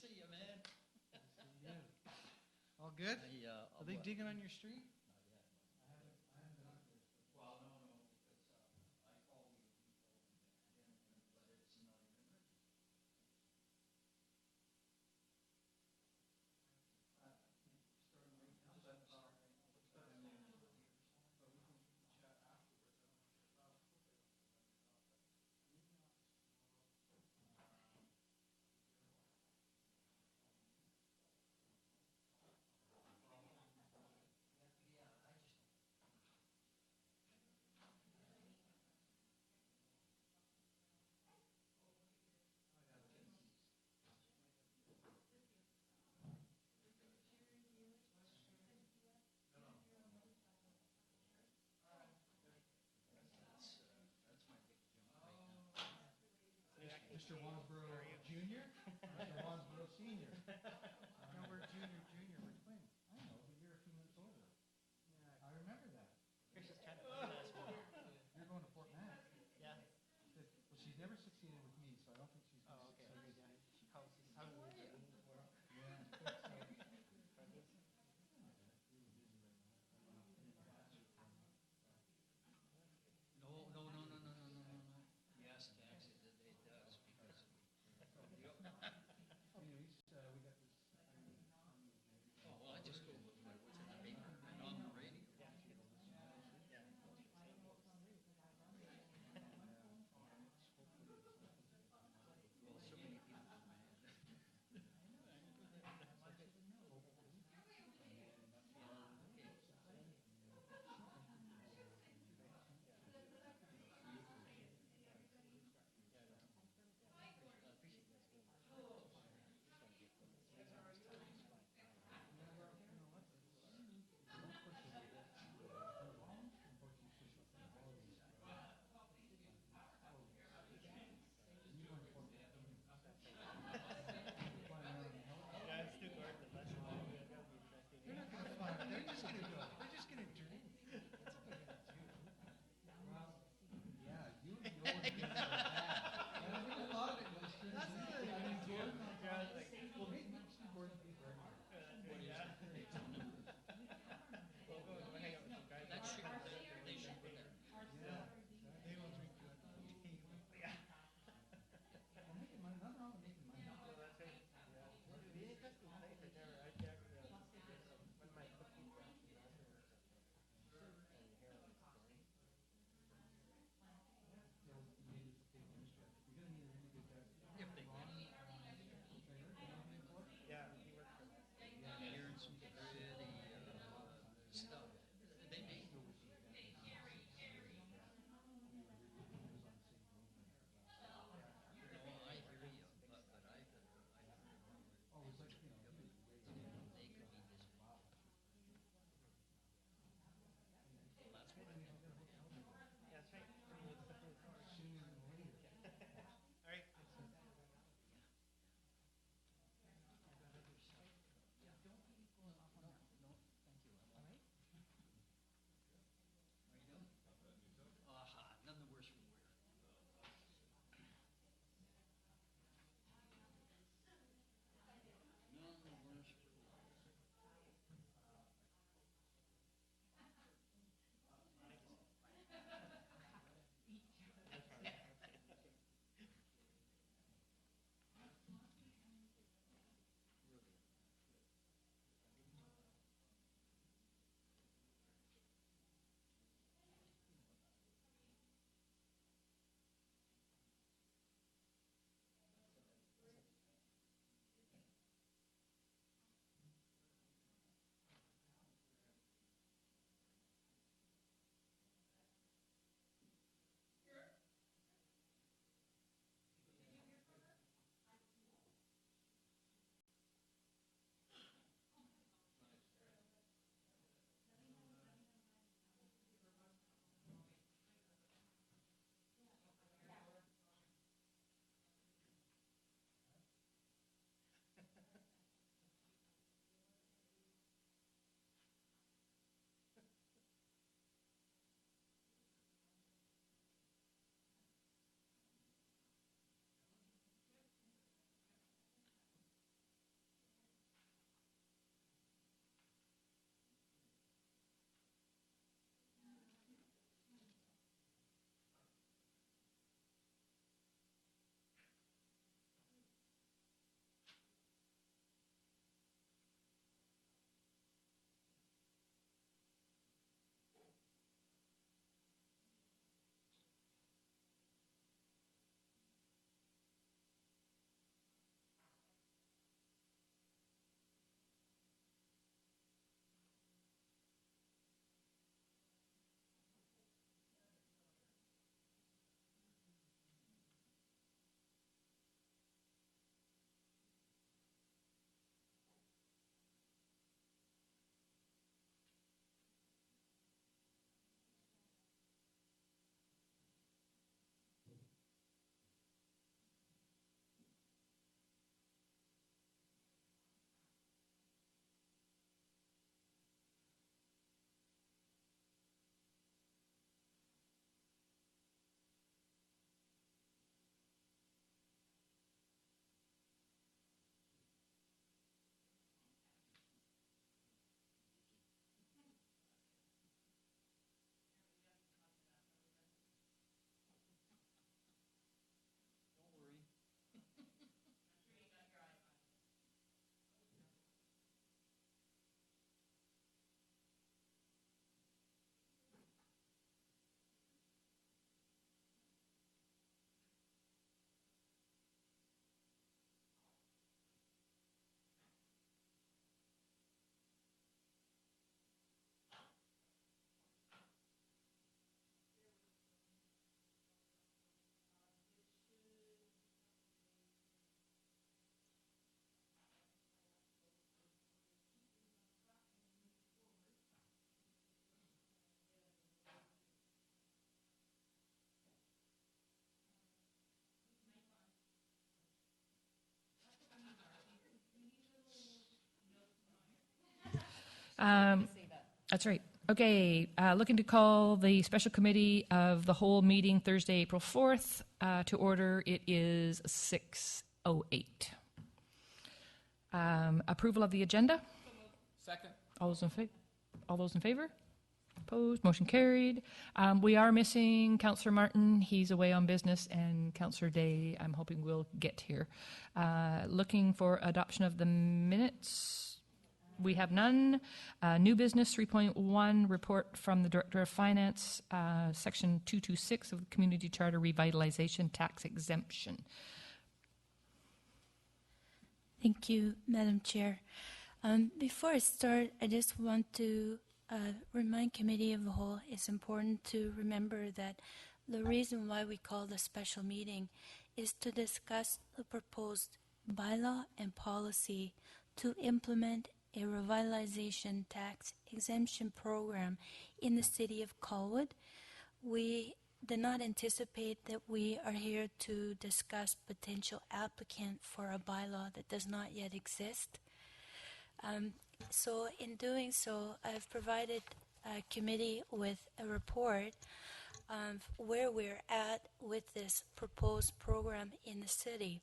see you, man. Yeah. All good? I'll Are they look. digging on your street? Not yet. I haven't been out there. Well, no, because I called you, but it's not an emergency. Starting right now, but what's better than but we can chat afterwards. Yeah, I just. That's my big jump right now. Mr. Wansboro Junior? Mr. Wansboro Senior? No, we're junior, we're twins. I know, but you're a few minutes older. Yeah, I remember that. Chris is trying to find us one. You're going to Fort Mac. Yeah. Well, she's never succeeded with me, so I don't think she's going Oh, to okay. succeed. Yeah. How are you? Yeah. No. Yes, taxes, it does, because. Oh, yeah, we got this. Oh, well, I just go with what's in the paper and on the radio. Yeah. That's right. Okay, looking to call the special committee of the whole meeting Thursday, April 4th to order. It is 6:08. Approval of the agenda? Second. All those in favor? Opposed? Motion carried. We are missing Councillor Martin. He's away on business, and Councillor Day, I'm hoping will get here. Looking for adoption of the minutes. We have none. New business 3.1, report from the Director of Finance, Section 226 of the Community Charter Revitalization Tax Exemption. Thank you, Madam Chair. Before I start, I just want to remind Committee of the Whole it's important to remember that the reason why we call the special meeting is to discuss the proposed bylaw and policy to implement a revitalization tax exemption program in the city of Colwood. We did not anticipate that we are here to discuss potential applicant for a bylaw that does not yet exist. So in doing so, I've provided a committee with a report of where we're at with this proposed program in the city.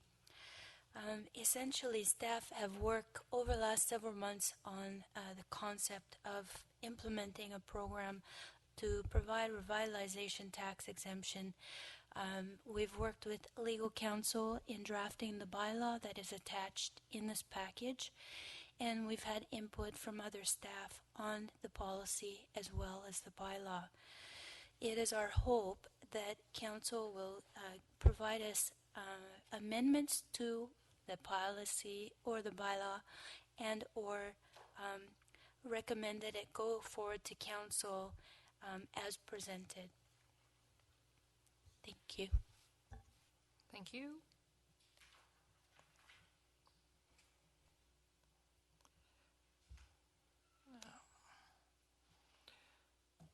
Essentially, staff have worked over the last several months on the concept of implementing a program to provide revitalization tax exemption. We've worked with legal counsel in drafting the bylaw that is attached in this package, and we've had input from other staff on the policy as well as the bylaw. It is our hope that council will provide us amendments to the policy or the bylaw, and or recommend that it go forward to council as presented. Thank you. Thank you.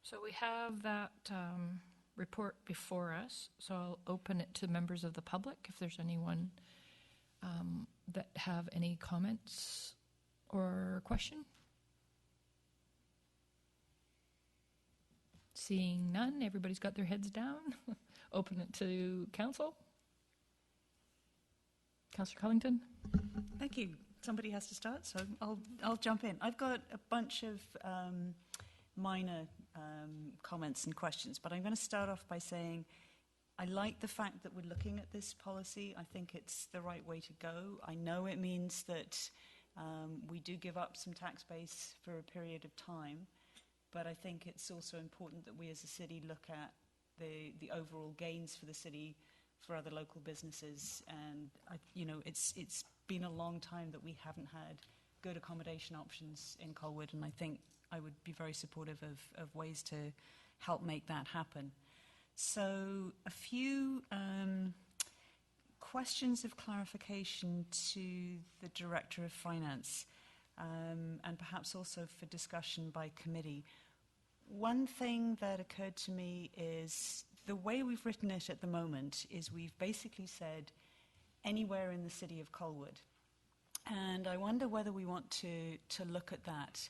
So we have that report before us, so I'll open it to members of the public if there's anyone that have any comments or question. Seeing none, everybody's got their heads down. Open it to council. Councillor Cullington. Thank you. Somebody has to start, so I'll jump in. I've got a bunch of minor comments and questions, but I'm going to start off by saying I like the fact that we're looking at this policy. I think it's the right way to go. I know it means that we do give up some tax base for a period of time, but I think it's also important that we as a city look at the overall gains for the city, for other local businesses, and it's been a long time that we haven't had good accommodation options in Colwood, and I think I would be very supportive of ways to help make that happen. So a few questions of clarification to the Director of Finance, and perhaps also for discussion by committee. One thing that occurred to me is the way we've written it at the moment is we've basically said anywhere in the city of Colwood. And I wonder whether we want to look at that,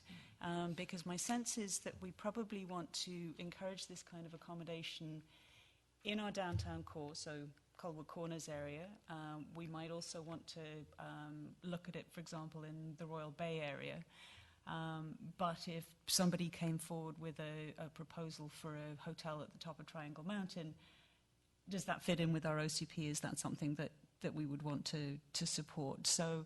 because my sense is that we probably want to encourage this kind of accommodation in our downtown core, so Colwood Corners area. We might also want to look at it, for example, in the Royal Bay area. But if somebody came forward with a proposal for a hotel at the top of Triangle Mountain, does that fit in with our OCP? Is that something that we would want to support? So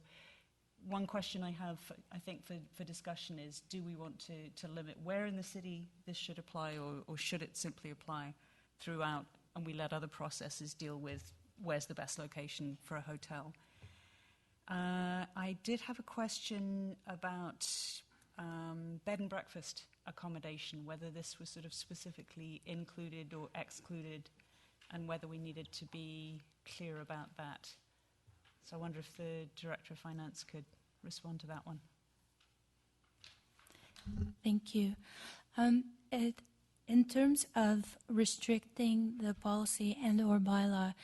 one question I have, I think, for discussion is, do we want to limit where in the city this should apply, or should it simply apply throughout, and we let other processes deal with where's the best location for a hotel? I did have a question about bed and breakfast accommodation, whether this was sort of specifically included or excluded, and whether we needed to be clear about that. So I wonder if the Director of Finance could respond to that one. Thank you. In terms of restricting the policy and or bylaw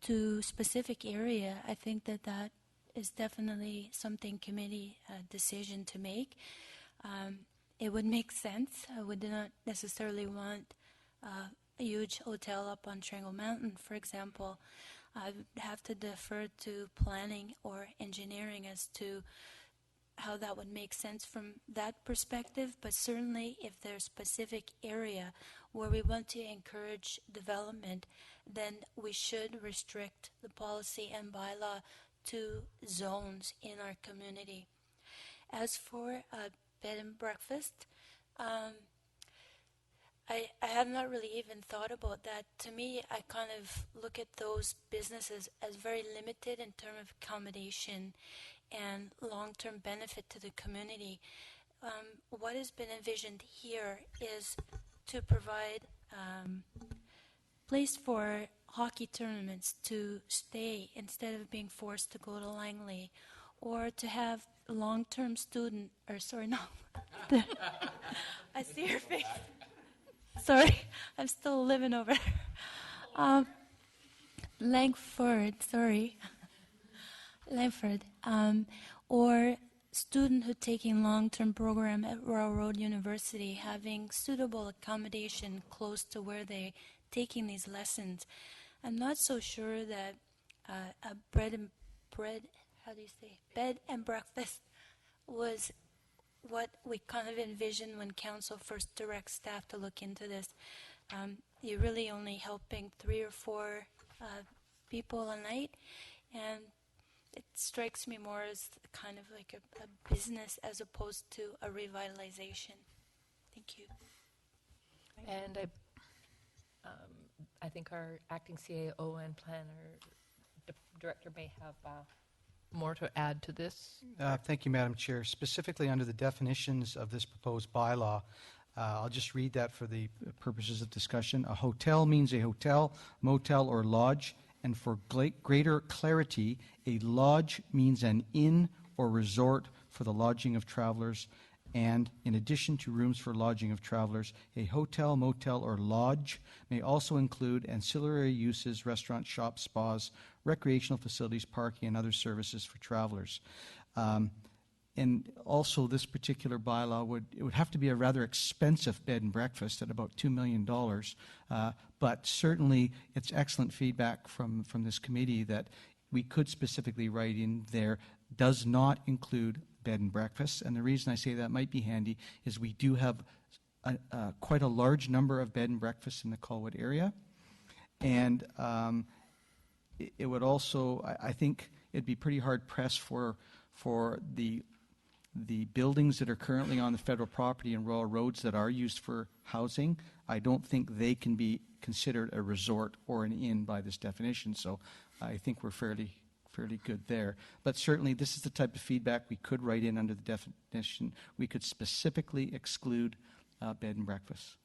to specific area, I think that is definitely something committee decision to make. It would make sense. We do not necessarily want a huge hotel up on Triangle Mountain, for example. I would have to defer to planning or engineering as to how that would make sense from that perspective, but certainly if there's a specific area where we want to encourage development, then we should restrict the policy and bylaw to zones in our community. As for bed and breakfast, I have not really even thought about that. To me, I kind of look at those businesses as very limited in terms of accommodation and long-term benefit to the community. What has been envisioned here is to provide place for hockey tournaments to stay instead of being forced to go to Langley, or to have long-term student, or sorry, no, I see your face. Sorry, I'm still living over there. Langford, sorry. Langford, or student who taking long-term program at Royal Road University, having suitable accommodation close to where they taking these lessons. I'm not so sure that a bed and breakfast was what we kind of envisioned when council first directs staff to look into this. You're really only helping 3 or 4 people a night, and it strikes me more as kind of like a business as opposed to a revitalization. Thank you. And I think our acting CAO and planner director may have more to add to this. Thank you, Madam Chair. Specifically under the definitions of this proposed bylaw, I'll just read that for the purposes of discussion. A hotel means a hotel, motel, or lodge, and for greater clarity, a lodge means an inn or resort for the lodging of travelers, and in addition to rooms for lodging of travelers, a hotel, motel, or lodge may also include ancillary uses, restaurants, shops, spas, recreational facilities, parking, and other services for travelers. And also, this particular bylaw would have to be a rather expensive bed and breakfast at about $2 million. But certainly, it's excellent feedback from this committee that we could specifically write in there does not include bed and breakfast. And the reason I say that might be handy is we do have quite a large number of bed and breakfasts in the Colwood area, and it would also, I think, it'd be pretty hard pressed for the buildings that are currently on the federal property and Royal Roads that are used for housing. I don't think they can be considered a resort or an inn by this definition. So I think we're fairly good there. But certainly this is the type of feedback we could write in under the definition. We could specifically exclude bed and breakfast.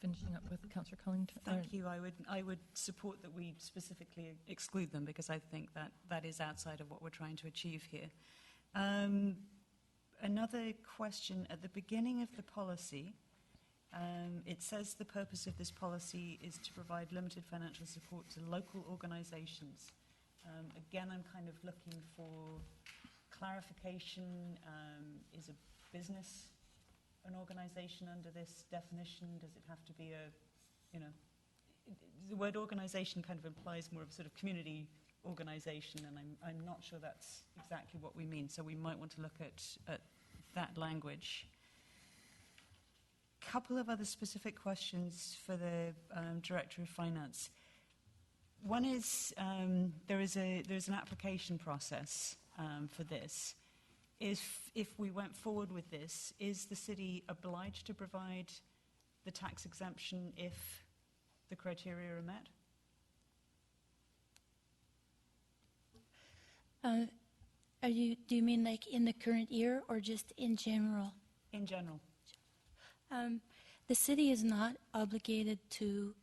Finishing up with Councillor Cullington. Thank you. I would support that we specifically exclude them, because I think that is outside of what we're trying to achieve here. Another question. At the beginning of the policy, it says the purpose of this policy is to provide limited financial support to local organisations. Again, I'm kind of looking for clarification. Is a business an organisation under this definition? Does it have to be the word organisation kind of implies more of a sort of community organisation, and I'm not sure that's exactly what we mean, so we might want to look at that language. Couple of other specific questions for the Director of Finance. One is there's an application process for this. If we went forward with this, is the city obliged to provide the tax exemption if the criteria are met? Do you mean like in the current year or just in general? In general. The city is not obligated to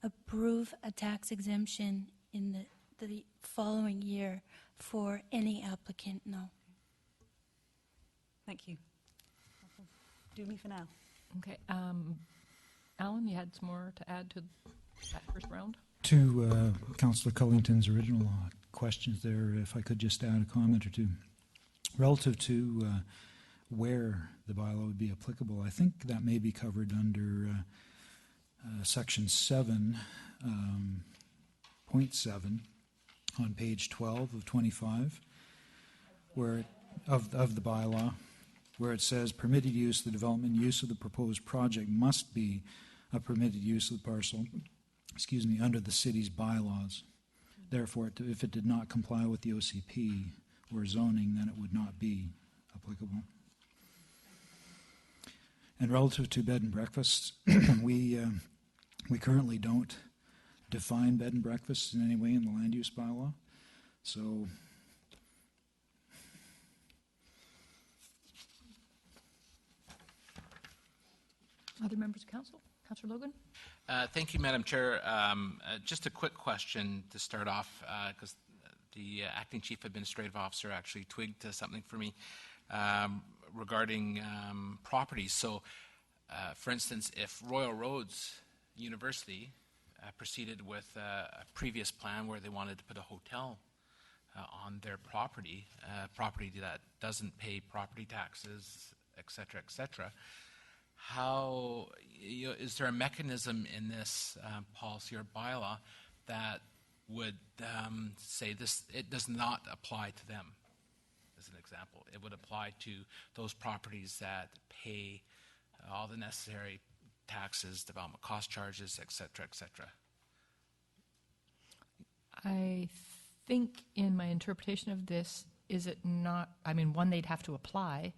approve a tax exemption in the following year for any applicant, no. Thank you. Do me for now. Okay. Alan, you had some more to add to that first round? To Councillor Cullington's original questions there, if I could just add a comment or two. Relative to where the bylaw would be applicable, I think that may be covered under Section 7, point 7, on page 12 of 25, where of the bylaw, where it says permitted use, the development use of the proposed project must be a permitted use of the parcel, under the city's bylaws. Therefore, if it did not comply with the OCP or zoning, then it would not be applicable. And relative to bed and breakfasts, we currently don't define bed and breakfasts in any way in the land use bylaw. So Other members of council? Councillor Logan? Thank you, Madam Chair. Just a quick question to start off, because the acting chief administrative officer actually twigged to something for me regarding properties. So, for instance, if Royal Roads University proceeded with a previous plan where they wanted to put a hotel on their property, property that doesn't pay property taxes, et cetera, how is there a mechanism in this policy or bylaw that would say this? It does not apply to them. As an example, it would apply to those properties that pay all the necessary taxes, development cost charges, et cetera, et cetera. I think in my interpretation of this, is it not, I mean, one, they'd have to apply,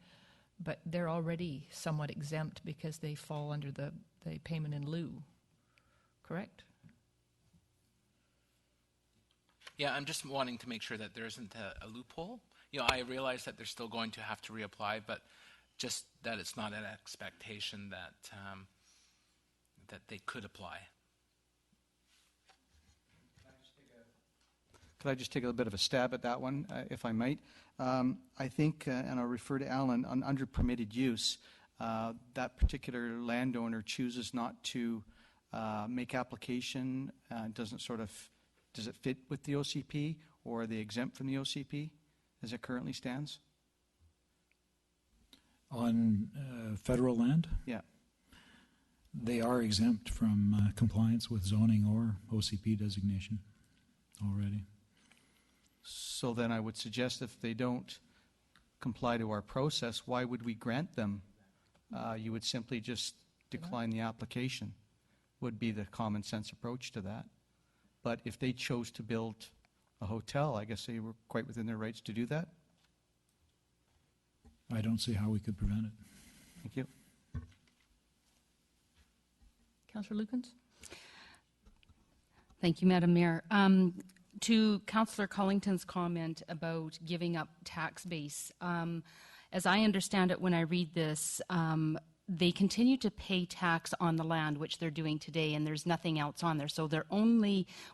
but they're already somewhat exempt because they fall under the payment in lieu, correct? Yeah, I'm just wanting to make sure that there isn't a loophole. I realize that they're still going to have to reapply, but just that it's not an expectation that that they could apply. Could I just take a bit of a stab at that one, if I might? I think, and I'll refer to Alan, under permitted use, that particular landowner chooses not to make application, does it fit with the OCP, or are they exempt from the OCP as it currently stands? on federal land, Yeah. they are exempt from compliance with zoning or OCP designation already. So then I would suggest if they don't comply to our process, why would we grant them? You would simply just decline the application, would be the common sense approach to that. But if they chose to build a hotel, I guess they were quite within their rights to do that. I don't see how we could prevent it. Thank you. Councillor Lukens? Thank you, Madam Mayor. To Councillor Cullington's comment about giving up tax base, as I understand it when I read this, they continue to pay tax on the land, which they're doing today, and there's nothing else on there. So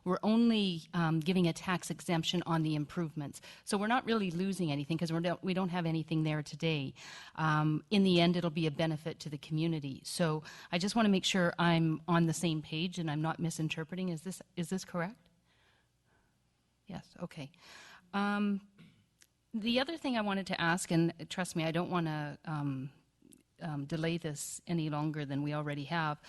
we're only giving a tax exemption on the improvements. So we're not really losing anything because we don't have anything there today. In the end, it'll be a benefit to the community. So I just want to make sure I'm on the same page and I'm not misinterpreting. Is this correct? Yes. Okay. The other thing I wanted to ask, and trust me, I don't want to delay this any longer than we already have.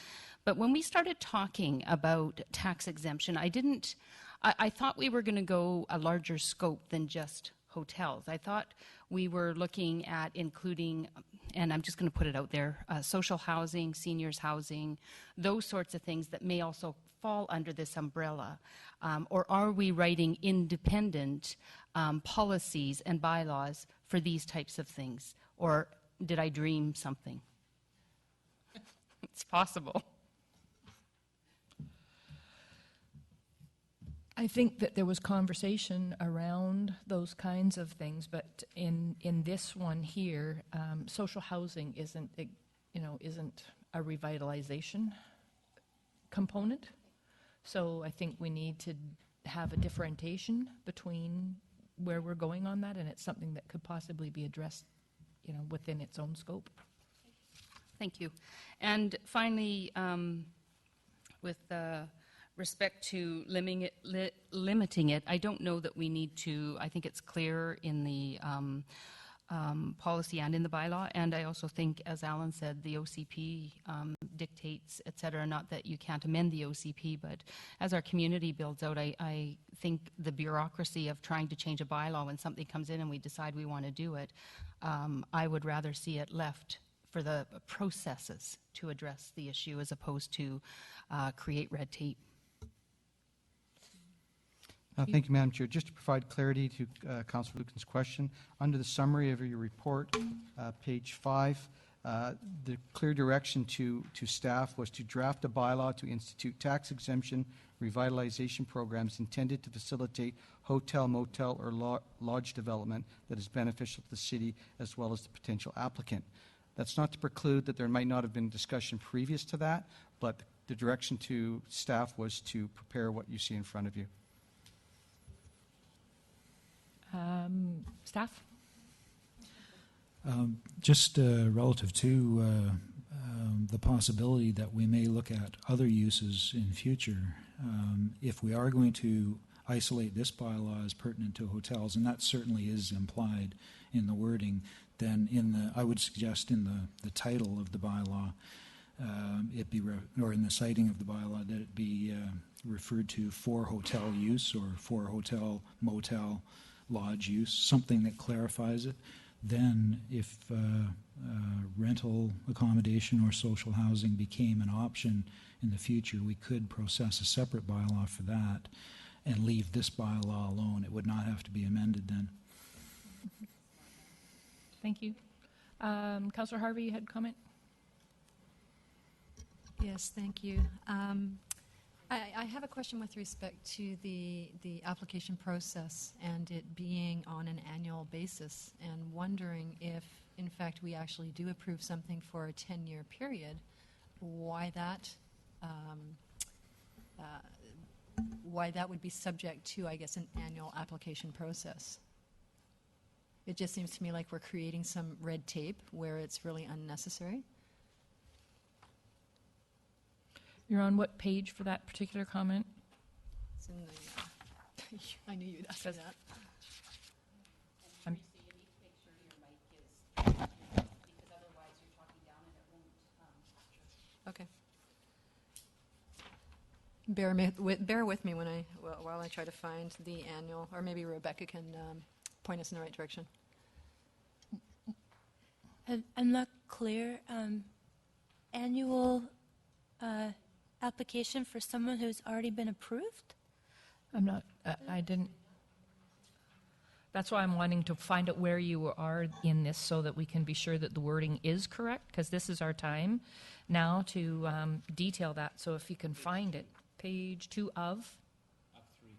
But when we started talking about tax exemption, I thought we were going to go a larger scope than just hotels. I thought we were looking at including, and I'm just going to put it out there, social housing, seniors housing, those sorts of things that may also fall under this umbrella. Or are we writing independent policies and bylaws for these types of things? Or did I dream something? It's possible. I think that there was conversation around those kinds of things, but in this one here, social housing isn't a revitalization component. So I think we need to have a differentiation between where we're going on that, and it's something that could possibly be addressed within its own scope. Thank you. And finally, with respect to limiting it, I don't know that we need to, I think it's clear in the policy and in the bylaw. And I also think, as Alan said, the OCP dictates, et cetera, not that you can't amend the OCP, but as our community builds out, I think the bureaucracy of trying to change a bylaw when something comes in and we decide we want to do it, I would rather see it left for the processes to address the issue as opposed to create red tape. Thank you, Madam Chair. Just to provide clarity to Councillor Lucan's question, under the summary of your report, page 5, the clear direction to staff was to draft a bylaw to institute tax exemption revitalization programs intended to facilitate hotel, motel, or lodge development that is beneficial to the city as well as the potential applicant. That's not to preclude that there might not have been discussion previous to that, but the direction to staff was to prepare what you see in front of you. Staff? Just relative to the possibility that we may look at other uses in future, if we are going to isolate this bylaw as pertinent to hotels, and that certainly is implied in the wording, then I would suggest in the title of the bylaw, it be or in the citing of the bylaw that it be referred to for hotel use or for hotel, motel, lodge use, something that clarifies it. Then if rental accommodation or social housing became an option in the future, we could process a separate bylaw for that and leave this bylaw alone. It would not have to be amended then. Thank you. Councillor Harvey, you had a comment? Yes, thank you. I have a question with respect to the application process and it being on an annual basis, and wondering if, in fact, we actually do approve something for a 10-year period, why that would be subject to, I guess, an annual application process. It just seems to me like we're creating some red tape where it's really unnecessary. You're on what page for that particular comment? It's in the, I knew you'd ask me that. Okay. Bear with me while I try to find the annual, or maybe Rebecca can point us in the right direction. I'm not clear. Annual application for someone who's already been approved? I'm not, I didn't. That's why I'm wanting to find out where you are in this so that we can be sure that the wording is correct, because this is our time now to detail that. So if you can find it, page 2 of 3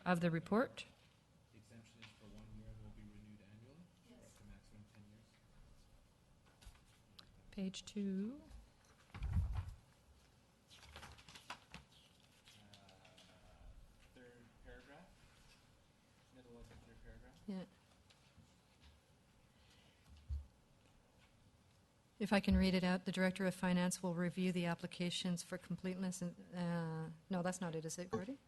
of the report. The exemption is for 1 year and will be renewed annually for up to maximum 10 years. Page 2. Third paragraph, middle of the third paragraph. Yeah. If I can read it out, the Director of Finance will review the applications for completeness. And, no, that's not it, is it, Gordy?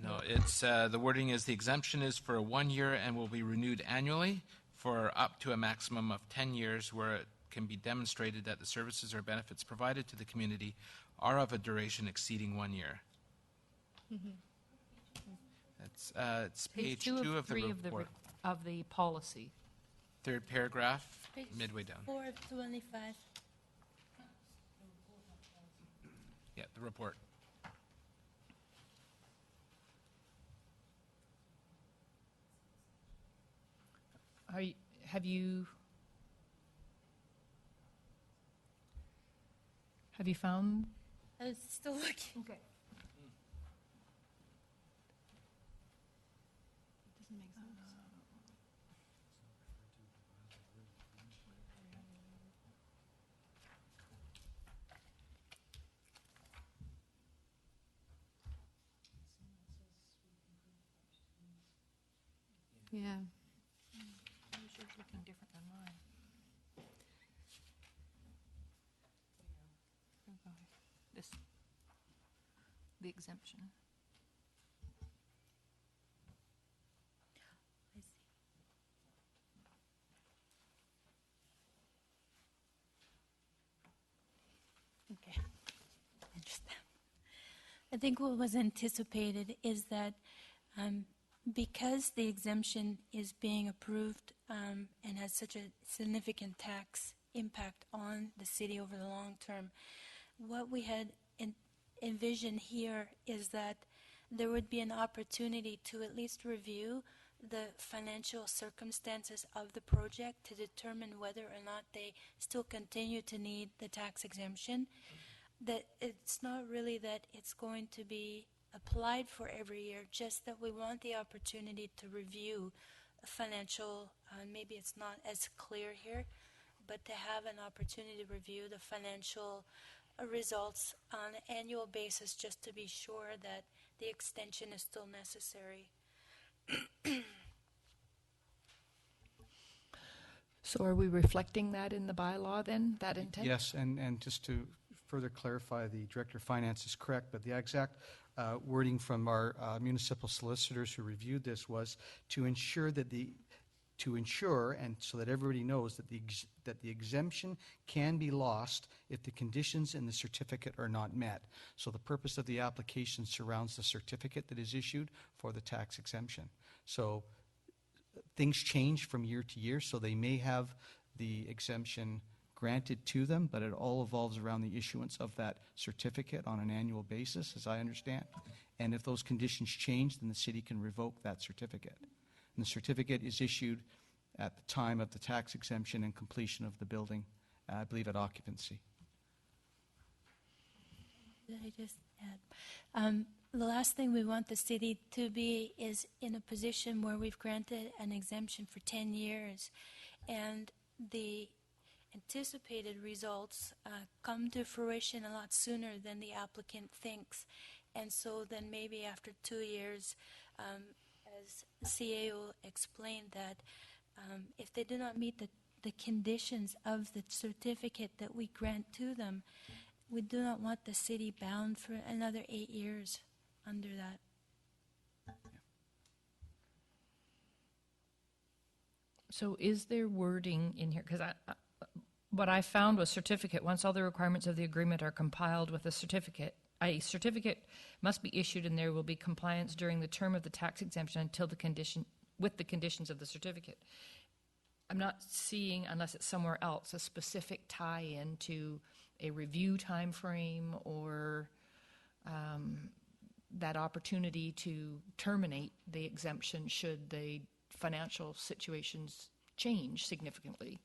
No, it's the wording is the exemption is for 1 year and will be renewed annually for up to a maximum of 10 years, where it can be demonstrated that the services or benefits provided to the community are of a duration exceeding 1 year. Mm-hmm. It's page 2 of the 3 report. of the policy. Third paragraph, Page midway down. 425. Yeah, the report. Have you found? I was still looking. Okay. Yeah. Yours is looking different than mine. This, the exemption. I think what was anticipated is that because the exemption is being approved and has such a significant tax impact on the city over the long term, what we had envisioned here is that there would be an opportunity to at least review the financial circumstances of the project to determine whether or not they still continue to need the tax exemption. That it's not really that it's going to be applied for every year, just that we want the opportunity to review financial, maybe it's not as clear here, but to have an opportunity to review the financial results on an annual basis just to be sure that the extension is still necessary. So are we reflecting that in the bylaw then, that intent? Yes, and just to further clarify, the Director of Finance is correct, but the exact wording from our municipal solicitors who reviewed this was to ensure that and so that everybody knows that the exemption can be lost if the conditions in the certificate are not met. So the purpose of the application surrounds the certificate that is issued for the tax exemption. So things change from year to year, so they may have the exemption granted to them, but it all evolves around the issuance of that certificate on an annual basis, as I understand. And if those conditions change, then the city can revoke that certificate. And the certificate is issued at the time of the tax exemption and completion of the building, I believe at occupancy. Did I just add? The last thing we want the city to be is in a position where we've granted an exemption for 10 years and the anticipated results come to fruition a lot sooner than the applicant thinks. And so then maybe after 2 years, as CAO explained, that if they do not meet the conditions of the certificate that we grant to them, we do not want the city bound for another 8 years under that. So is there wording in here? Because what I found was certificate, once all the requirements of the agreement are compiled with a certificate must be issued and there will be compliance during the term of the tax exemption until the conditions of the certificate. I'm not seeing, unless it's somewhere else, a specific tie-in to a review time frame or that opportunity to terminate the exemption should the financial situations change significantly.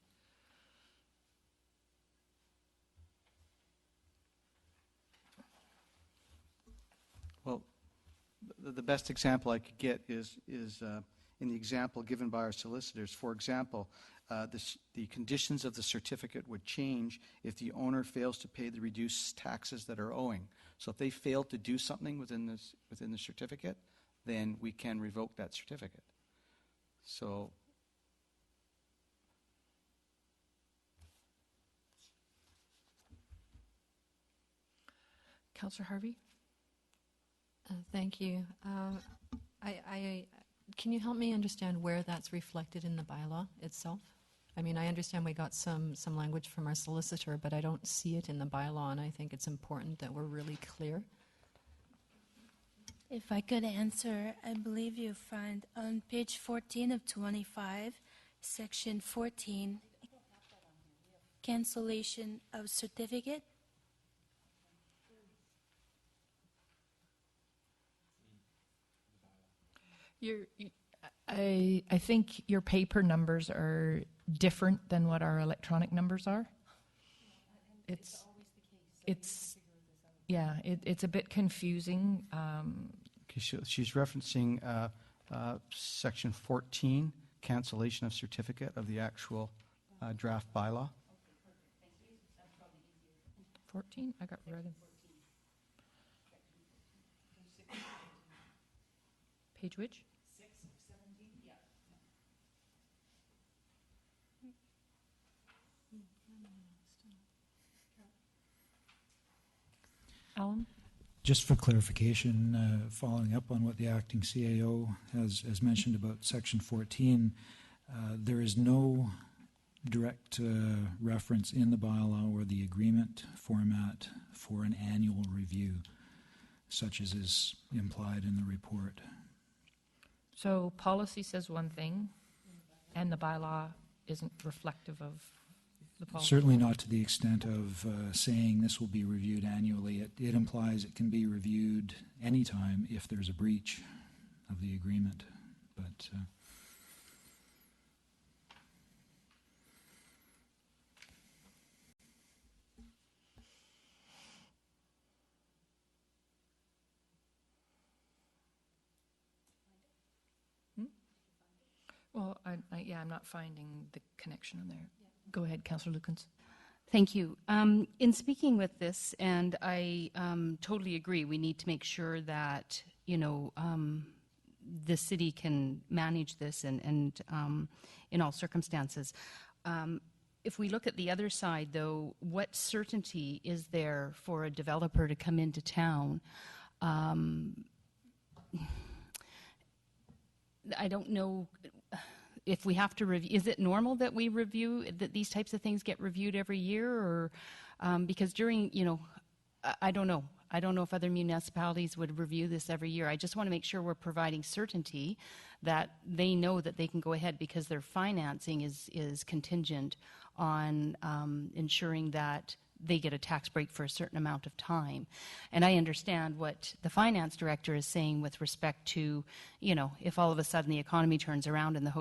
Well, the best example I could get is in the example given by our solicitors. For example, the conditions of the certificate would change if the owner fails to pay the reduced taxes that are owing. So if they fail to do something within the certificate, then we can revoke that certificate. So Councillor Harvey? Thank you. Can you help me understand where that's reflected in the bylaw itself? I mean, I understand we got some language from our solicitor, but I don't see it in the bylaw, and I think it's important that we're really clear. If I could answer, I believe you find on page 14 of 25, section 14, cancellation of certificate. I think your paper numbers are different than what our electronic numbers are. It's a bit confusing. she's referencing section 14, cancellation of certificate of the actual draft bylaw. 14? I got rid of page which? 6, 17, yeah. Alan? Just for clarification, following up on what the acting CAO has mentioned about section 14, there is no direct reference in the bylaw or the agreement format for an annual review. such as is implied in the report. So policy says one thing, and the bylaw isn't reflective of the policy? Certainly not to the extent of saying this will be reviewed annually. It implies it can be reviewed anytime if there's a breach of the agreement. But Well, I'm not finding the connection in there. Go ahead, Councillor Lukens. Thank you. In speaking with this, and I totally agree, we need to make sure that, the city can manage this and in all circumstances. If we look at the other side, though, what certainty is there for a developer to come into town? I don't know if we have to review. Is it normal that we review, that these types of things get reviewed every year? Or because during, I don't know. I don't know if other municipalities would review this every year. I just want to make sure we're providing certainty that they know that they can go ahead, because their financing is contingent on ensuring that they get a tax break for a certain amount of time. And I understand what the finance director is saying with respect to, if all of a sudden the economy turns around and the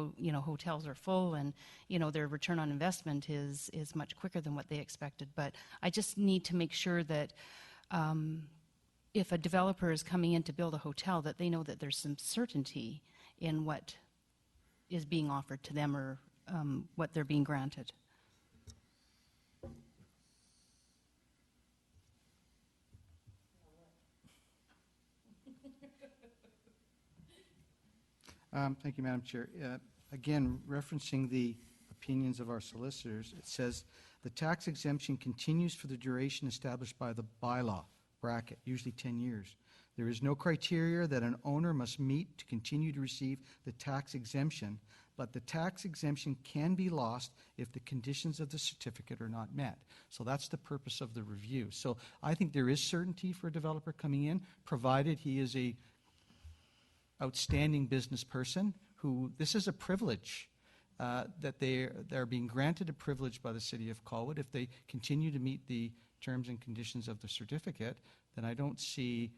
hotels are full and, their return on investment is much quicker than what they expected. But I just need to make sure that if a developer is coming in to build a hotel, that they know that there's some certainty in what is being offered to them or what they're being granted. Thank you, Madam Chair. Again, referencing the opinions of our solicitors, it says, the tax exemption continues for the duration established by the bylaw, bracket, usually 10 years. There is no criteria that an owner must meet to continue to receive the tax exemption, but the tax exemption can be lost if the conditions of the certificate are not met. So that's the purpose of the review. So I think there is certainty for a developer coming in, provided he is a outstanding business person who, this is a privilege, that they're being granted a privilege by the City of Colwood. If they continue to meet the terms and conditions of the certificate, then I don't see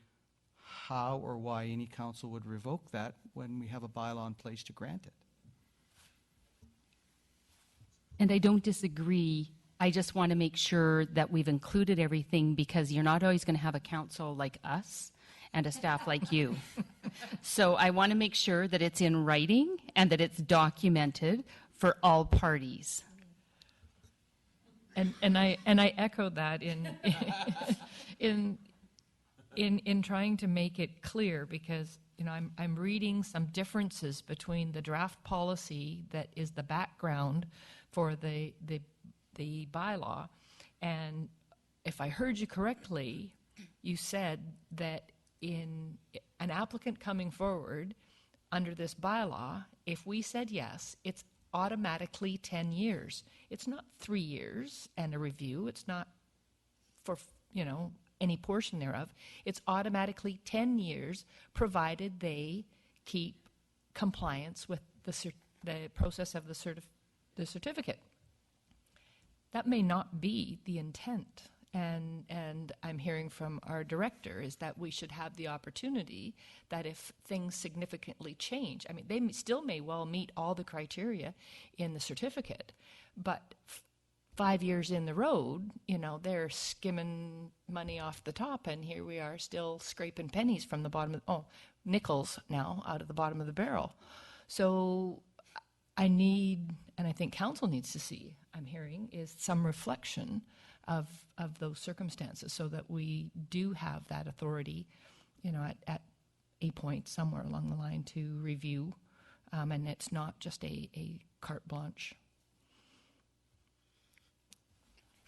how or why any council would revoke that when we have a bylaw in place to grant it. And I don't disagree. I just want to make sure that we've included everything, because you're not always going to have a council like us and a staff like you. So I want to make sure that it's in writing and that it's documented for all parties. And I echo that in trying to make it clear, because I'm reading some differences between the draft policy that is the background for the bylaw, and if I heard you correctly, you said that in an applicant coming forward under this bylaw, if we said yes, it's automatically 10 years. It's not 3 years and a review. It's not for, any portion thereof. It's automatically 10 years, provided they keep compliance with the process of the certificate. That may not be the intent. And I'm hearing from our director is that we should have the opportunity that if things significantly change, they still may well meet all the criteria in the certificate, but 5 years in the road, they're skimming money off the top, and here we are still scraping pennies from the bottom of, nickels now out of the bottom of the barrel. So I need, and I think council needs to see, I'm hearing, is some reflection of those circumstances, so that we do have that authority, at a point somewhere along the line to review, and it's not just a carte blanche.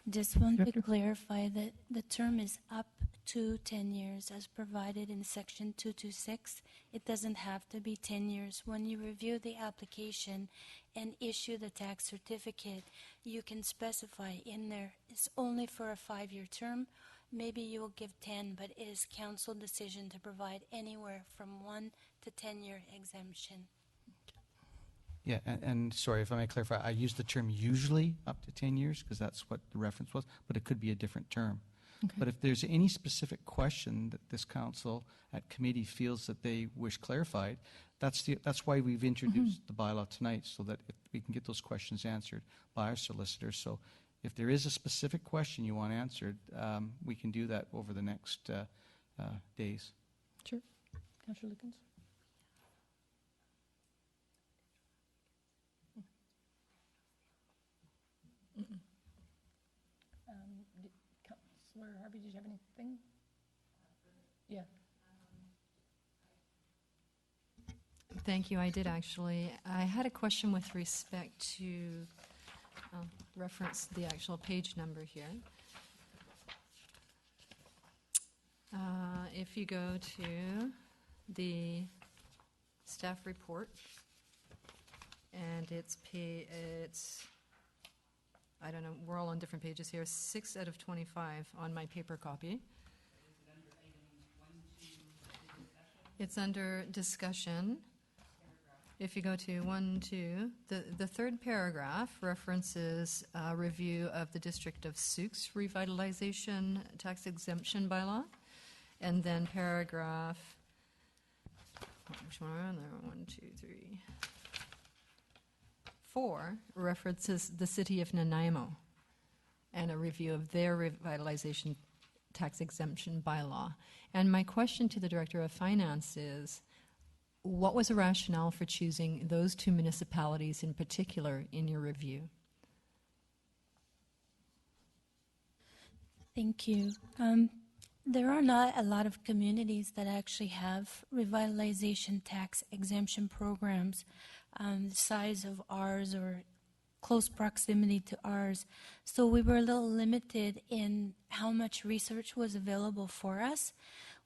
Just want to clarify that the term is up to 10 years as provided in section 226. It doesn't have to be 10 years. When you review the application and issue the tax certificate, you can specify in there it's only for a 5-year term, maybe you will give 10, but it is council decision to provide anywhere from 1 to 10-year exemption. Yeah, and sorry, if I may clarify, I used the term usually up to 10 years because that's what the reference was, but it could be a different term. Okay. But if there's any specific question that this council at committee feels that they wish clarified, that's why we've introduced the bylaw tonight, so that if we can get those questions answered by our solicitors. So if there is a specific question you want answered, we can do that over the next days. Sure. Councillor Lickens? Councillor Harvey, did you have anything? Yeah. Thank you. I did actually. I had a question with respect to, I'll reference the actual page number here. If you go to the staff report, and it's I don't know, we're all on different pages here, 6 out of 25 on my paper copy. It's under discussion. If you go to 1, 2, the third paragraph references a review of the District of Sauk's Revitalization Tax Exemption Bylaw. And then paragraph, which one are on there? 1, 2, 3, 4 references the City of Nanaimo and a review of their Revitalization Tax Exemption Bylaw. And my question to the Director of Finance is, what was the rationale for choosing those two municipalities in particular in your review? Thank you. There are not a lot of communities that actually have revitalization tax exemption programs the size of ours or close proximity to ours. So we were a little limited in how much research was available for us.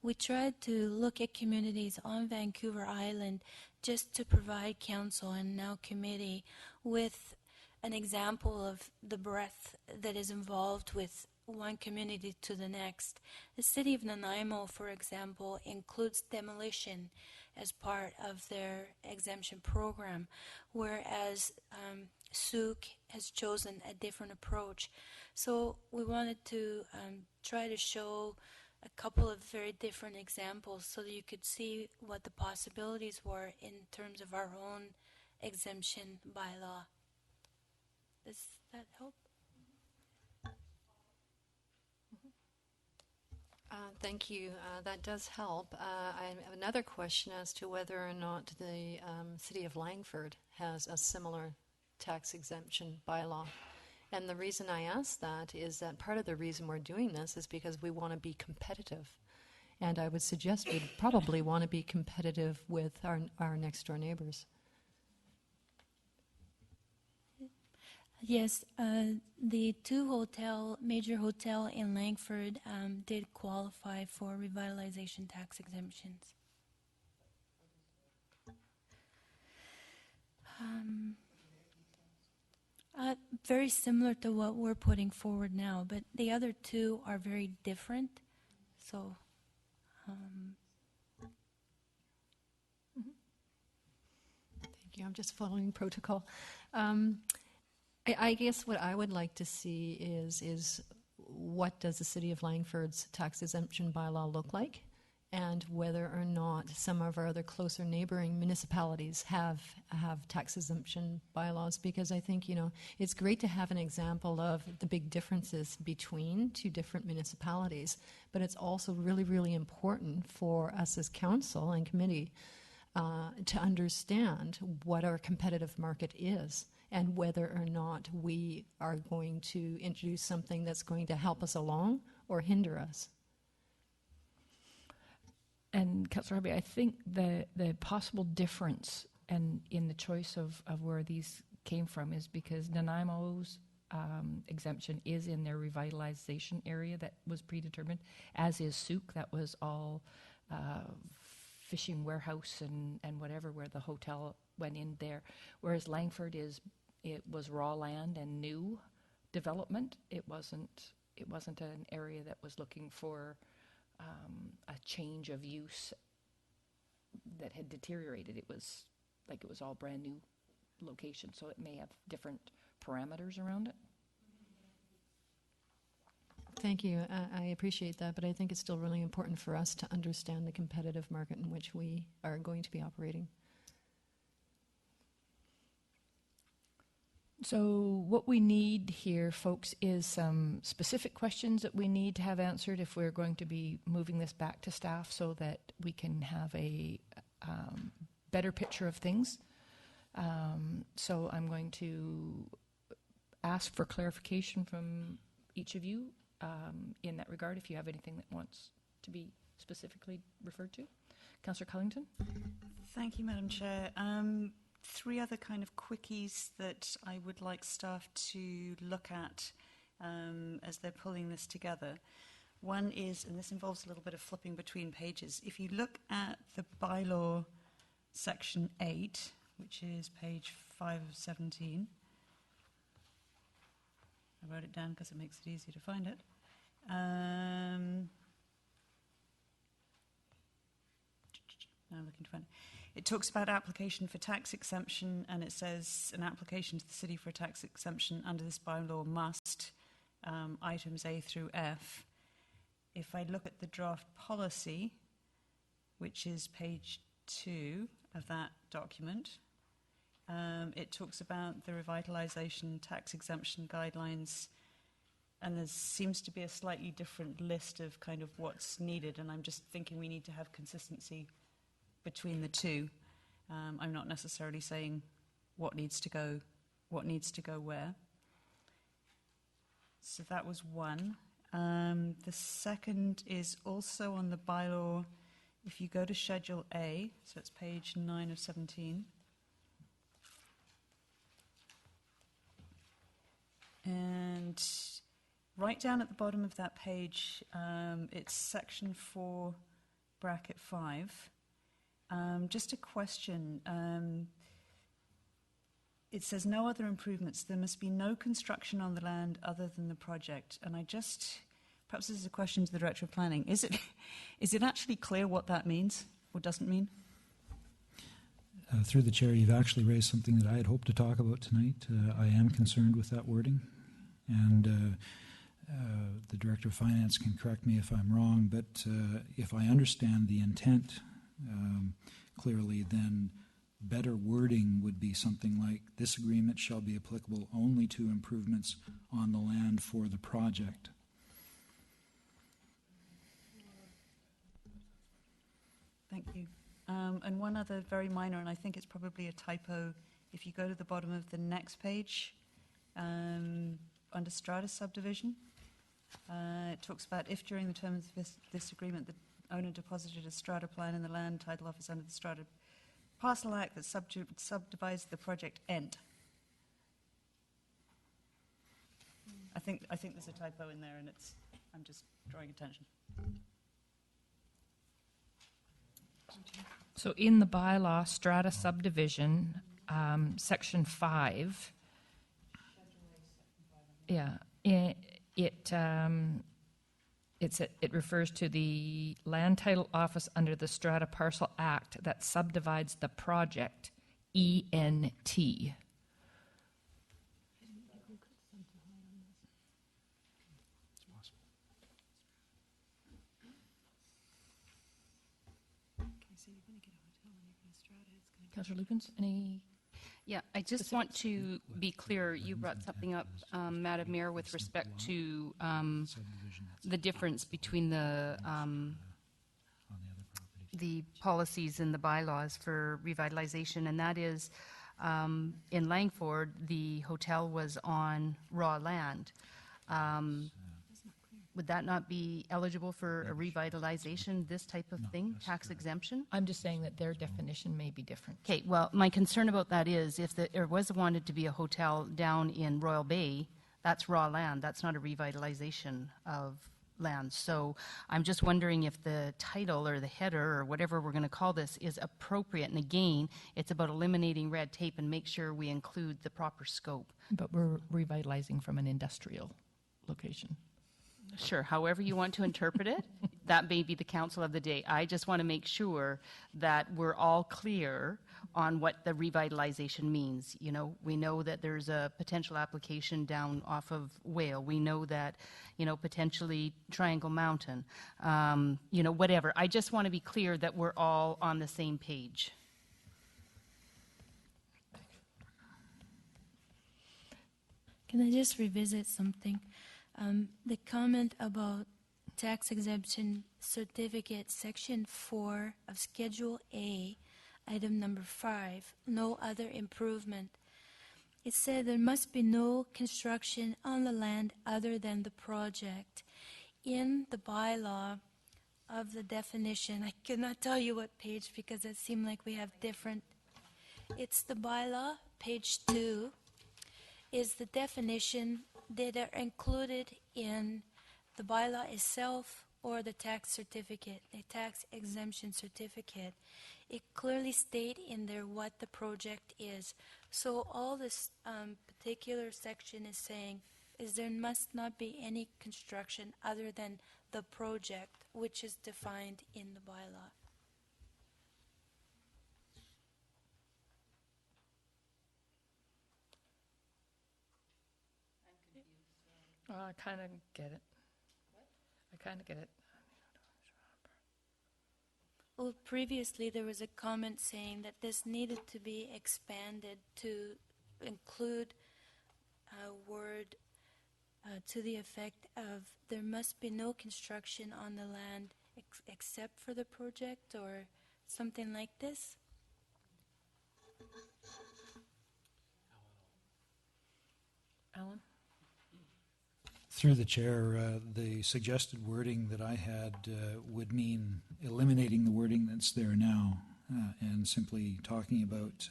We tried to look at communities on Vancouver Island just to provide council and now committee with an example of the breadth that is involved with one community to the next. The City of Nanaimo, for example, includes demolition as part of their exemption program, whereas Sauk has chosen a different approach. So we wanted to try to show a couple of very different examples so that you could see what the possibilities were in terms of our own exemption bylaw. Does that help? Thank you. That does help. I have another question as to whether or not the City of Langford has a similar tax exemption bylaw. And the reason I ask that is that part of the reason we're doing this is because we want to be competitive. And I would suggest we'd probably want to be competitive with our next door neighbors. Yes, the major hotel in Langford did qualify for revitalization tax exemptions. Very similar to what we're putting forward now, but the other two are very different. So, Thank you. I'm just following protocol. I guess what I would like to see is what does the City of Langford's tax exemption bylaw look like, and whether or not some of our other closer neighboring municipalities have tax exemption bylaws, because I think, it's great to have an example of the big differences between two different municipalities, but it's also really, really important for us as council and committee to understand what our competitive market is and whether or not we are going to introduce something that's going to help us along or hinder us. And Councillor Harvey, I think the possible difference in the choice of where these came from is because Nanaimo's exemption is in their revitalization area that was predetermined, as is Sauk. That was all fishing warehouse and whatever, where the hotel went in there. Whereas Langford it was raw land and new development. It it wasn't an area that was looking for a change of use that had deteriorated. It was like it was all brand new location, so it may have different parameters around it. Thank you. I appreciate that, but I think it's still really important for us to understand the competitive market in which we are going to be operating. So what we need here, folks, is some specific questions that we need to have answered if we're going to be moving this back to staff so that we can have a better picture of things. So I'm going to ask for clarification from each of you in that regard, if you have anything that wants to be specifically referred to. Councillor Cullington? Thank you, Madam Chair. 3 other kind of quickies that I would like staff to look at as they're pulling this together. One is, and this involves a little bit of flipping between pages, if you look at the bylaw section 8, which is page 5 of 17, I wrote it down because it makes it easier to find it. Now I'm looking to find it. It talks about application for tax exemption, and it says an application to the city for a tax exemption under this bylaw must, items A through F. If I look at the draft policy, which is page 2 of that document, it talks about the revitalization tax exemption guidelines, and there seems to be a slightly different list of kind of what's needed, and I'm just thinking we need to have consistency between the two. I'm not necessarily saying what needs to go where. So that was one. The second is also on the bylaw. If you go to Schedule A, so it's page 9 of 17, and right down at the bottom of that page, it's section 4, bracket 5. Just a question. It says no other improvements. There must be no construction on the land other than the project. And perhaps this is a question to the Director of Planning. Is it actually clear what that means or doesn't mean? Through the chair, you've actually raised something that I had hoped to talk about tonight. I am concerned with that wording, and the Director of Finance can correct me if I'm wrong, but if I understand the intent clearly, then better wording would be something like, this agreement shall be applicable only to improvements on the land for the project. Thank you. And one other very minor, and I think it's probably a typo, if you go to the bottom of the next page, under strata subdivision, it talks about if during the term of this agreement the owner deposited a strata plan in the land title office under the Strata Parcel Act that subdivides the project end. I think there's a typo in there, and I'm just drawing attention. So in the bylaw, strata subdivision, section 5, yeah, it refers to the land title office under the Strata Parcel Act that subdivides the project, ENT. Councillor Lukens, any? Yeah, I just want to be clear. You brought something up, Madam Mayor, with respect to the difference between the policies and the bylaws for revitalization, and that is in Langford, the hotel was on raw land. Would that not be eligible for a revitalization, this type of thing, tax exemption? I'm just saying that their definition may be different. Okay, well, my concern about that is if there was wanted to be a hotel down in Royal Bay, that's raw land. That's not a revitalization of land. So I'm just wondering if the title or the header or whatever we're going to call this is appropriate. And again, it's about eliminating red tape and make sure we include the proper scope. But we're revitalizing from an industrial location. Sure, however you want to interpret it, that may be the counsel of the day. I just want to make sure that we're all clear on what the revitalization means. You know, we know that there's a potential application down off of Whale. We know that, you know, potentially Triangle Mountain, you know, whatever. I just want to be clear that we're all on the same page. Can I just revisit something? The comment about tax exemption certificate, section 4 of Schedule A, item number 5, no other improvement. It said there must be no construction on the land other than the project. In the bylaw of the definition, I cannot tell you what page because it seemed like we have different. It's the bylaw, page 2, is the definition that are included in the bylaw itself or the tax certificate, the tax exemption certificate. It clearly state in there what the project is. So all this particular section is saying is there must not be any construction other than the project, which is defined in the bylaw. I kind of get it. I kind of get it. Well, previously there was a comment saying that this needed to be expanded to include a word to the effect of there must be no construction on the land except for the project or something like this. Alan? Through the chair, the suggested wording that I had would mean eliminating the wording that's there now and simply talking about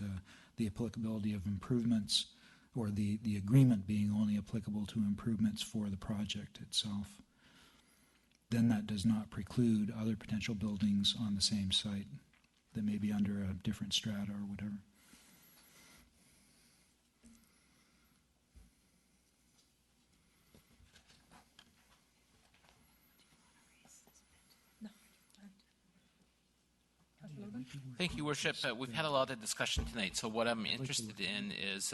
the applicability of improvements or the agreement being only applicable to improvements for the project itself. Then that does not preclude other potential buildings on the same site that may be under a different strata or whatever. Thank you, Worship. We've had a lot of discussion tonight, so what I'm interested in is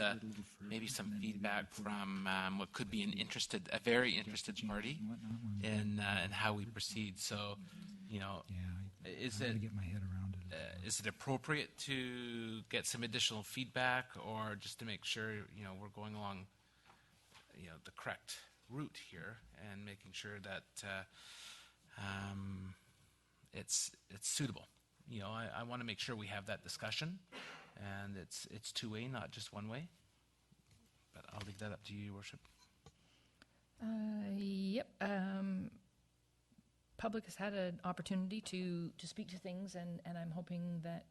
maybe some feedback from what could be a very interested party in how we proceed. So, you know, is it appropriate to get some additional feedback, or just to make sure, you know, we're going along, you know, the correct route here and making sure that it's suitable? You know, I want to make sure we have that discussion, and it's two-way, not just one way. But I'll leave that up to you, Your Worship. Yep. Public has had an opportunity to speak to things, and I'm hoping that,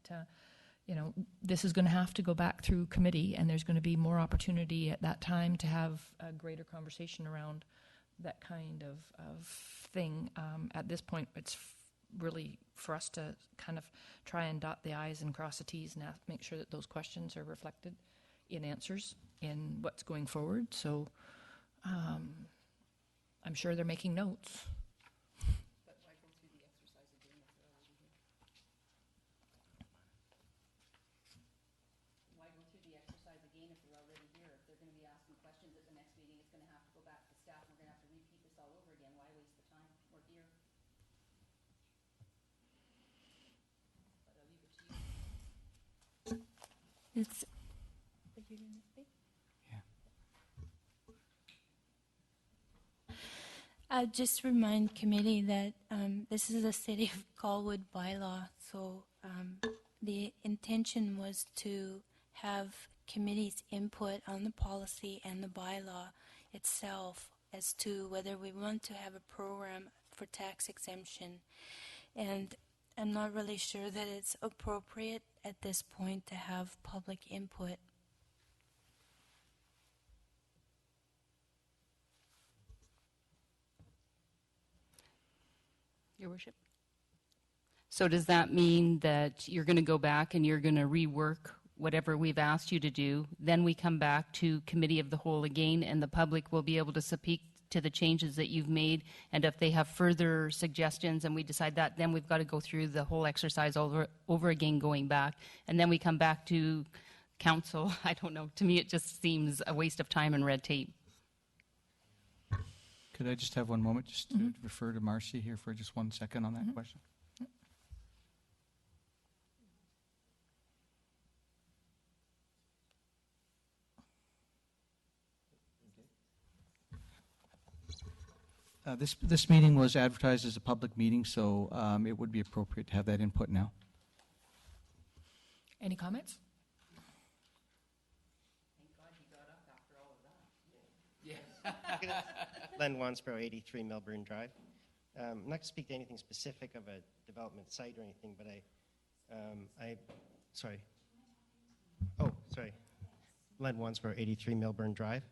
you know, this is going to have to go back through committee, and there's going to be more opportunity at that time to have a greater conversation around that kind of thing. At this point, it's really for us to kind of try and dot the I's and cross the T's and make sure that those questions are reflected in answers in what's going forward. So I'm sure they're making notes. But why go through the exercise again if they're already here? Why go through the exercise again if they're already here? If they're going to be asking questions at the next meeting, it's going to have to go back to staff. We're going to have to repeat this all over again. Why waste the time? We're here. But I'll leave it to you. It's. What you gonna say? I'll just remind committee that this is a City of Colwood bylaw, so the intention was to have committee's input on the policy and the bylaw itself as to whether we want to have a program for tax exemption. And I'm not really sure that it's appropriate at this point to have public input. Your Worship. So does that mean that you're going to go back and you're going to rework whatever we've asked you to do? Then we come back to Committee of the Whole again, and the public will be able to speak to the changes that you've made, and if they have further suggestions and we decide that, then we've got to go through the whole exercise over again going back, and then we come back to council. I don't know. To me, it just seems a waste of time and red tape. Could I just have one moment just to refer to Marcy here for just 1 second on that question? This meeting was advertised as a public meeting, so it would be appropriate to have that input now. Any comments? Len Wansborough, 83 Melbourne Drive. I'm not going to speak to anything specific of a development site or anything, but sorry. Len Wansborough, 83 Melbourne Drive.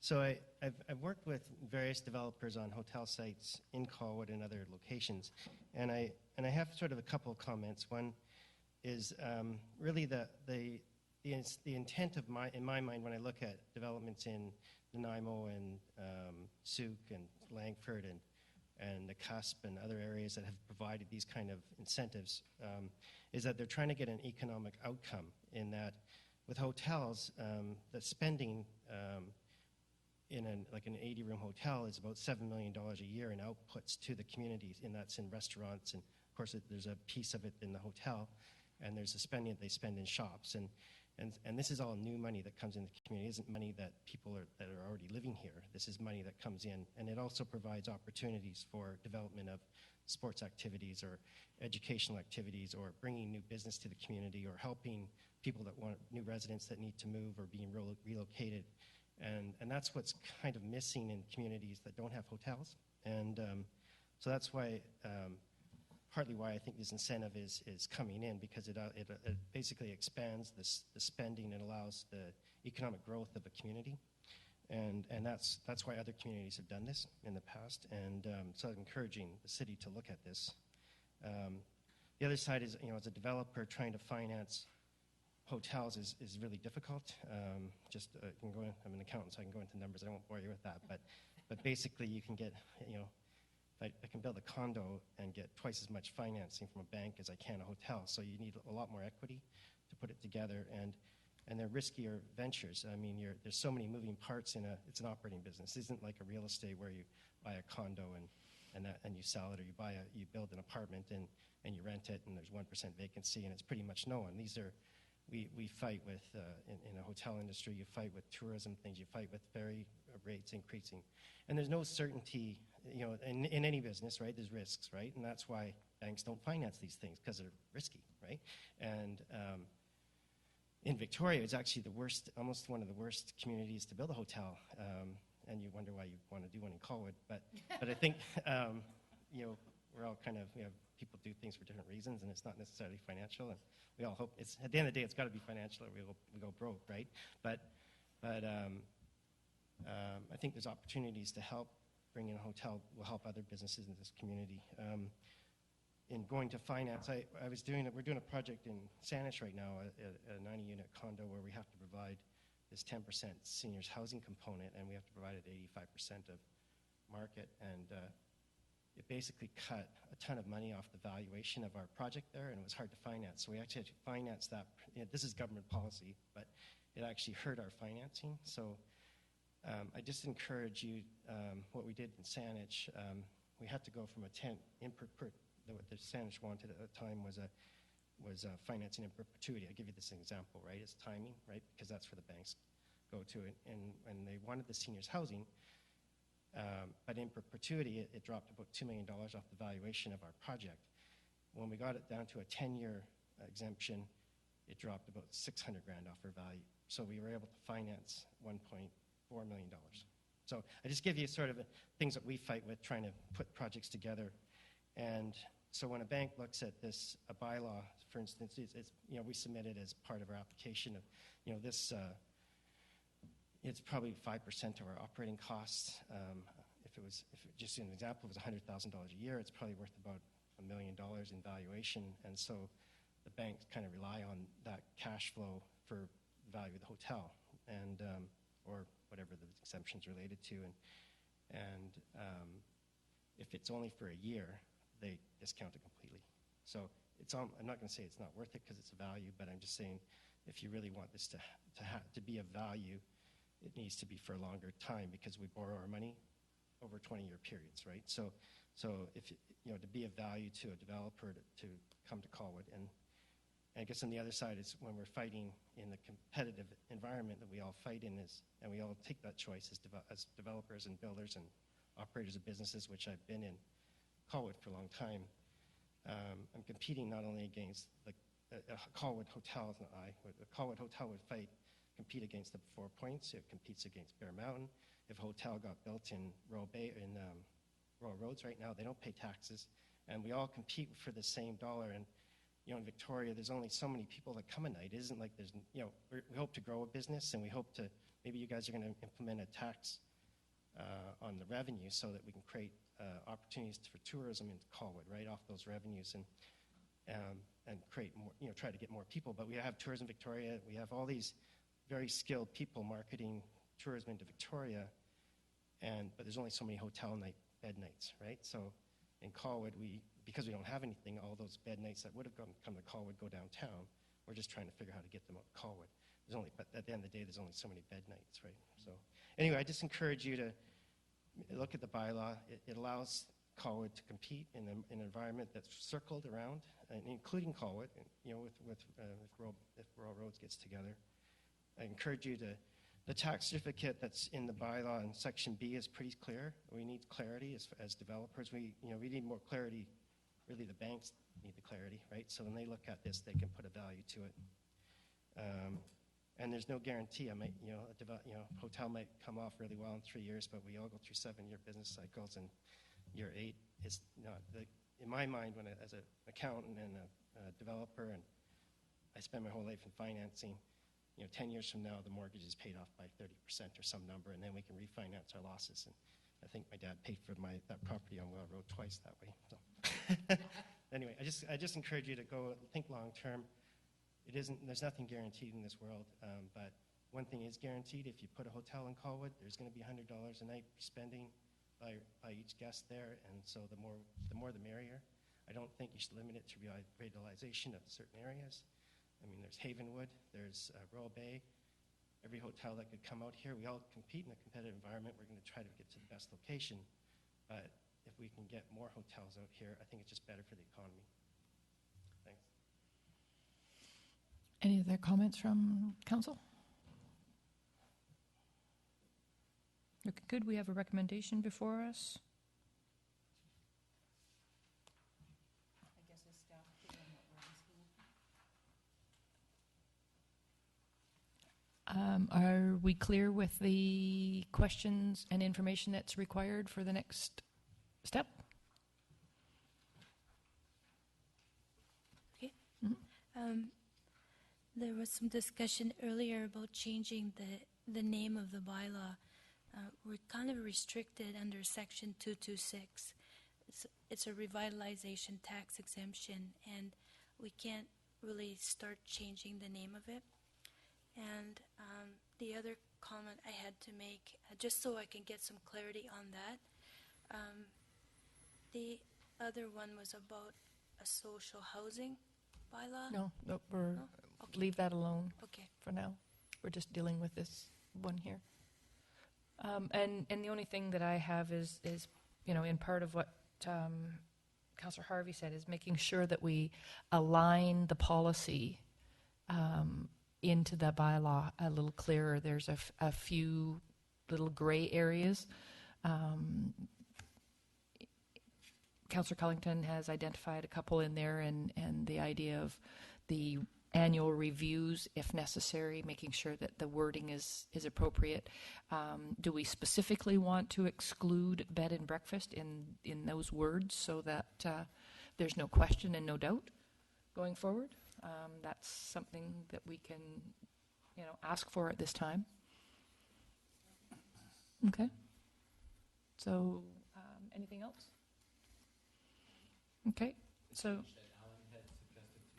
So I've worked with various developers on hotel sites in Colwood and other locations, and I have sort of a couple of comments. One is really the intent of in my mind when I look at developments in Nanaimo and Souk and Langford and the Cusp and other areas that have provided these kind of incentives is that they're trying to get an economic outcome in that with hotels, the spending in an 80-room hotel is about $7 million a year in outputs to the communities, and that's in restaurants, and of course there's a piece of it in the hotel, and there's the spending that they spend in shops, and this is all new money that comes into the community. It isn't money that people that are already living here. This is money that comes in, and it also provides opportunities for development of sports activities or educational activities or bringing new business to the community or helping people that want new residents that need to move or being relocated. And that's what's kind of missing in communities that don't have hotels. And so that's why, partly why I think this incentive is coming in, because it basically expands the spending and allows the economic growth of a community. And that's why other communities have done this in the past. And so I'm encouraging the city to look at this. The other side is, as a developer trying to finance hotels is really difficult. I'm an accountant, so I can go into numbers. I won't bore you with that. But basically, you can get, I can build a condo and get twice as much financing from a bank as I can a hotel. So you need a lot more equity to put it together, and they're riskier ventures. I mean, there's so many moving parts it's an operating business. It isn't like a real estate where you buy a condo and you sell it, or you build an apartment and you rent it, and there's 1% vacancy, and it's pretty much no one. These are we fight with, in a hotel industry, you fight with tourism things, you fight with ferry rates increasing. And there's no certainty, in any business, right? There's risks, right? And that's why banks don't finance these things, because they're risky, right? And in Victoria, it's actually almost one of the worst communities to build a hotel. And you wonder why you want to do one in Colwood. But I think, we're all kind of, people do things for different reasons, and it's not necessarily financial. And we all hope at the end of the day, it's got to be financial, or we go broke, right? But I think there's opportunities to help bring in a hotel will help other businesses in this community. In going to finance, we're doing a project in Saanich right now, a 90-unit condo where we have to provide this 10% seniors housing component, and we have to provide it 85% of market, and it basically cut a ton of money off the valuation of our project there, and it was hard to finance. So we actually had to finance that. This is government policy, but it actually hurt our financing. So I just encourage you, what we did in Saanich, we had to go from a tent what the Saanich wanted at the time was financing in perpetuity. I'll give you this example, right? It's timing, right? Because that's where the banks go to it. And they wanted the seniors housing, but in perpetuity, it dropped about $2 million off the valuation of our project. When we got it down to a 10-year exemption, it dropped about $600,000 off our value. So we were able to finance $1.4 million. So I just give you sort of things that we fight with, trying to put projects together. And so when a bank looks at this, a bylaw, for instance, we submitted as part of our application of, this. It's probably 5% of our operating costs. Just an example, if it was $100,000 a year, it's probably worth about $1 million in valuation. And so the banks kind of rely on that cash flow for the value of the hotel, and or whatever the exemption's related to. And if it's only for a year, they discount it completely. So I'm not going to say it's not worth it because it's a value, but I'm just saying if you really want this to be of value, it needs to be for a longer time because we borrow our money over 20-year periods, right? So if to be of value to a developer to come to Colwood, and I guess on the other side is when we're fighting in the competitive environment that we all fight in and we all take that choice as developers and builders and operators of businesses, which I've been in Colwood for a long time. I'm competing not only against Colwood Hotel, Colwood Hotel would compete against the 4 Points. It competes against Bear Mountain. If a hotel got built in Royal Roads right now, they don't pay taxes, and we all compete for the same dollar. And in Victoria, there's only so many people that come a night. It isn't like there's we hope to grow a business, and we hope to maybe you guys are going to implement a tax on the revenue so that we can create opportunities for tourism into Colwood right off those revenues and create more, try to get more people. But we have Tourism Victoria. We have all these very skilled people marketing tourism into Victoria, but there's only so many bed nights, right? So in Colwood, because we don't have anything, all those bed nights that would have come to Colwood go downtown. We're just trying to figure out how to get them out to Colwood. But at the end of the day, there's only so many bed nights, right? So anyway, I just encourage you to look at the bylaw. It allows Colwood to compete in an environment that's circled around, including Colwood, if Royal Roads gets together. I encourage you the tax certificate that's in the bylaw in Section B is pretty clear. We need clarity as developers. We need more clarity. Really, the banks need the clarity, right? So when they look at this, they can put a value to it. And there's no guarantee. A hotel might come off really well in 3 years, but we all go through 7-year business cycles, and year 8 is not. In my mind, as an accountant and a developer, and I spend my whole life in financing, 10 years from now, the mortgage is paid off by 30% or some number, and then we can refinance our losses. And I think my dad paid for that property on Well Road twice that way. So anyway, I just encourage you to go think long term. There's nothing guaranteed in this world, but one thing is guaranteed. If you put a hotel in Colwood, there's going to be $100 a night spending by each guest there, and so the more the merrier. I don't think you should limit it to revitalization of certain areas. I mean, there's Havenwood, there's Royal Bay. Every hotel that could come out here, we all compete in a competitive environment. We're going to try to get to the best location, but if we can get more hotels out here, I think it's just better for the economy. Thanks. Any other comments from council? Okay, good. We have a recommendation before us. I guess as staff clear on what we're asking. Are we clear with the questions and information that's required for the next step? Okay. Mm-hmm. There was some discussion earlier about changing the name of the bylaw. We're kind of restricted under Section 226. It's a revitalization tax exemption, and we can't really start changing the name of it. And the other comment I had to make, just so I can get some clarity on that, the other one was about a social housing bylaw? No, we're No? Okay. leave that alone Okay. for now. We're just dealing with this one here. And the only thing that I have is in part of what Councillor Harvey said is making sure that we align the policy into the bylaw a little clearer. There's a few little gray areas. Councillor Cullington has identified a couple in there, and the idea of the annual reviews, if necessary, making sure that the wording is appropriate. Do we specifically want to exclude bed and breakfast in those words so that there's no question and no doubt going forward? That's something that we can, ask for at this time. Okay. So, anything else? Okay. So.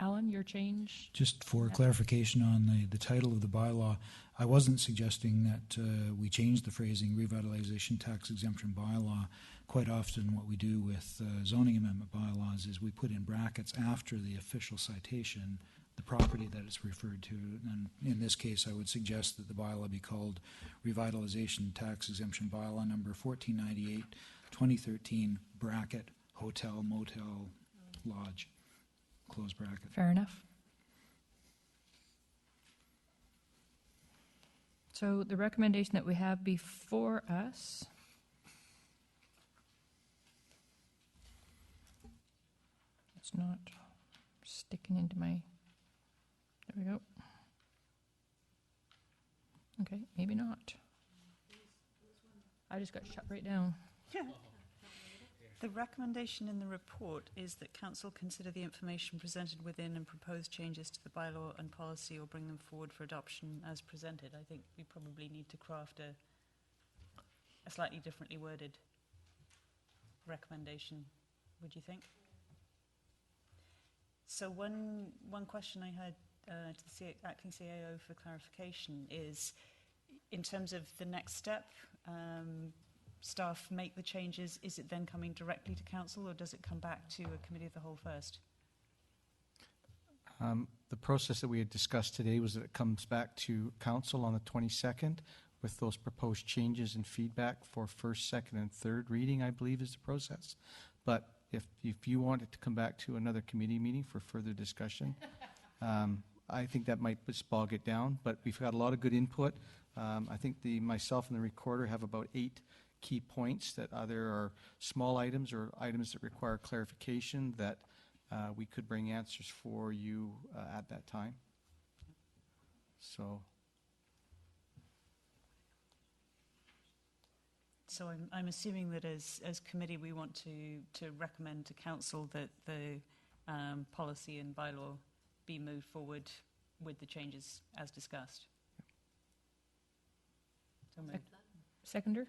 Alan, your change? Just for Yeah. clarification on the title of the bylaw, I wasn't suggesting that we change the phrasing revitalization tax exemption bylaw. Quite often what we do with zoning amendment bylaws is we put in brackets after the official citation the property that it's referred to. And in this case, I would suggest that the bylaw be called Revitalization Tax Exemption Bylaw number 1498, 2013, bracket, hotel, motel, lodge, close bracket. Fair enough. So the recommendation that we have before us it's not sticking into my, there we go. Okay, maybe not. I just got shut right down. The recommendation in the report is that council consider the information presented within and propose changes to the bylaw and policy or bring them forward for adoption as presented. I think we probably need to craft a slightly differently worded recommendation, would you think? So one question I had to the acting CAO for clarification is, in terms of the next step, staff make the changes, is it then coming directly to council or does it come back to a committee of the whole first? The process that we had discussed today was that it comes back to council on the 22nd with those proposed changes and feedback for first, second, and third reading, I believe is the process. But if you want it to come back to another committee meeting for further discussion, I think that might just bog it down. But we've got a lot of good input. I think myself and the recorder have about 8 key points that either are small items or items that require clarification that we could bring answers for you at that time. So I'm assuming that as committee we want to recommend to council that the policy and bylaw be moved forward with the changes as discussed. So moved. Seconder?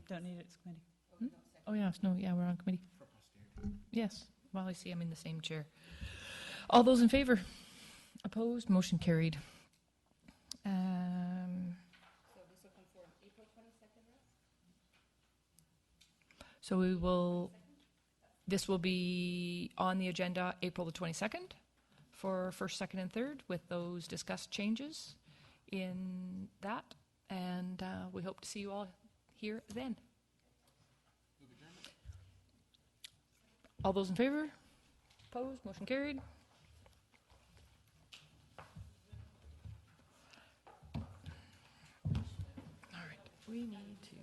Don't need it, it's committee. Oh, yes, no, yeah, we're on committee. Yes, well, I see I'm in the same chair. All those in favor? Opposed? Motion carried. So this will come forward April 22nd, So this will be on the agenda April the 22nd for first, second, and third with those discussed changes in that. And we hope to see you all here then. All those in favor? Opposed? Motion carried. All right, we need to